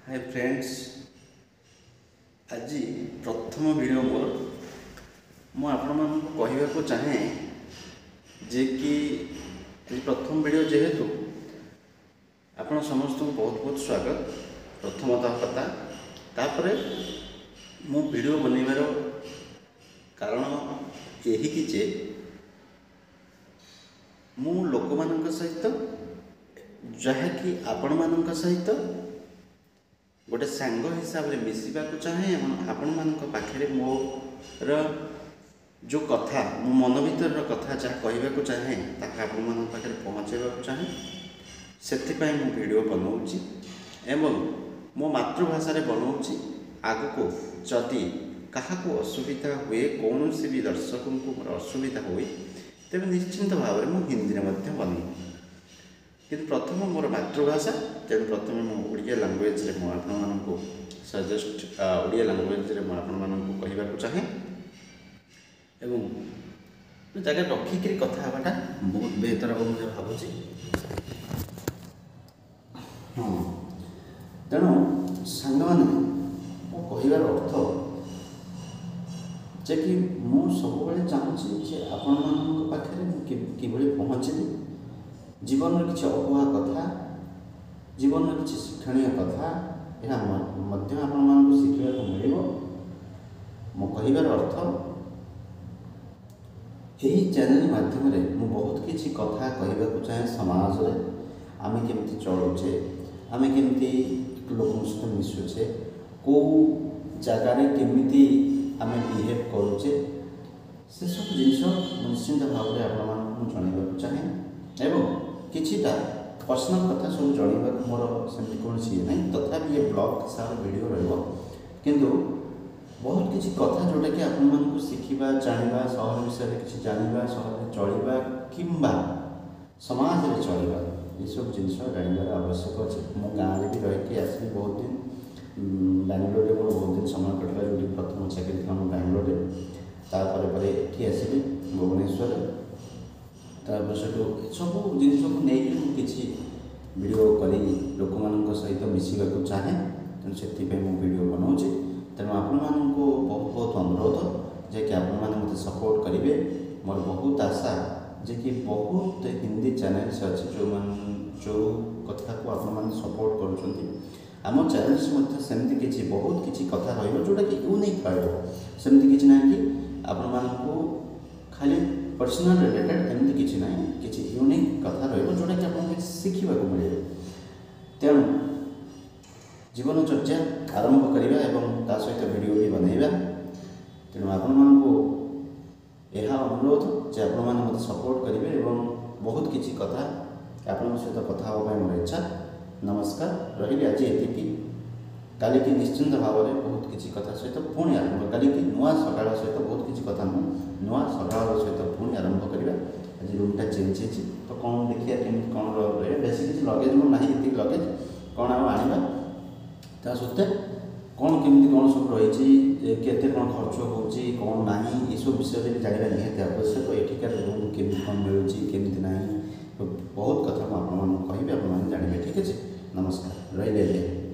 Hi friends, आज प्रथम video मोर मु आपण को चाहे जे कि प्रथम वीडियो जेहेतु आपण समस्त को बहुत बहुत स्वागत। प्रथमतः कथा तापर मु वीडियो बनइबार कारण यही कि जे मु लोक मान सहित जहाँकि आपण मान सहित गोटे सांग हिसाब से मिसवा चाहे आपण मान पाखे मोर जो कथा मो मन भीतर कथा जहाँ कहवाक चाहे आपण मान पाखे पहुँचवा चाहे से वीडियो बनाऊँगी एवं मो मातृभाषा बनाऊँगी। आग को जदि क्या असुविधा हुए कौन भी दर्शक को मोर असुविधा हुए तेज निश्चिंत भाव में मुझे हिंदी में बन कि प्रथम मोर मातृभाषा तेणु प्रथम मुझे लांगुएज को सजेस्ट ओडिया लांगुएज कहवाक चाहे एवं जगह रखिक कथा हवाटा बहुत बेहतर हम मुझे भावुँ। हाँ तेणु सांग मैंने कहबार अर्थ जे कि मु सब चाहूँगी आपण पाखे कि पहुँचली जीवन किसी अकुहा कथा जीवन किसी शिक्षणीय कथा यहाँ आपण शिखा मिल मो कहबार अर्थ यही चैनल माध्यम मु बहुत किसी कथा कहवाक चाहे समाज रे आमे केमती चलुचे आमे केमती लोक सहित मिशुचे कौ जगार केमिति आमे बिहेव करुचे से सब जिनिस निश्चिंत भाव में आपण जनवाक चाहे एवं किछिटा पर्सनल कथा सब जनवाक मोर सेमती कौन सी ना तथापि ये ब्लॉग हिसाब वीडियो रहिंतु बहुत किसी कथा जोटा कि आपण शिखा जाना सहर विषय किसी जाना सहर चलवा किंबा समाज में चलवा ये सब जिनस जानवर आवश्यक अच्छे। मो गाँव में भी रही आसली बहुत दिन बांगलोर मोर बहुत दिन समय कटला जो प्रथम चाकरी था बांगलोर तापर ये आसली भुवनेश्वर तापर सब जिन को लेकिन किसी वीडियो करी लोक मान सहित मिसवा चाहे तेणु से वीडियो बनाऊँगी। तेणु आपण को बहुत बहुत अनुरोध जे कि आपण मैंने मत सपोर्ट करेंगे। मोर बहुत आशा जे कि बहुत हिंदी चैनल से अच्छे जो कथा को आपण मैंने सपोर्ट करुँच चैनल सेमती किसी बहुत किसी कथा रोटा कि यूनिक रही सेमती किसी ना कि आपण को खाली पर्सनल रिलेटेड एमती किसी ना कि यूनिक कथा रोटा कि आप शिखा मिले। तेणु जीवन चर्चा आरंभ करवा एवं ता सहित वीडियो भी बनइबा। तेणु आपण यह अनुरोध जे आपण मैंने मत सपोर्ट करेंगे एवं बहुत किसी कथा आपण सहित कथा हाँवाई मोर इच्छा। नमस्कार रही आज ये काली की निश्चिंत भाव में बहुत किसी कथा सहित पुणी आरंभ काली की नुआ सकाळ सहित बहुत किसी कथा नुआ सकाळ सहित पुणी आरंभ करवा। आज रूमटा चेंज हो तो कौन देखिए कमी कौन बेस किसी लगेज मोर ना ये लगेज कौन आना ता सत्ते कौन केमती कौन सब रही केते कौन खर्च होची कौन नहीं ये सब विषय में जानवा निहत आवश्यक। एठिकार रूम केमती कौन मिलूँ केमती ना बहुत कथा मुझे कहि आप जानवे। ठीक है, नमस्कार रही।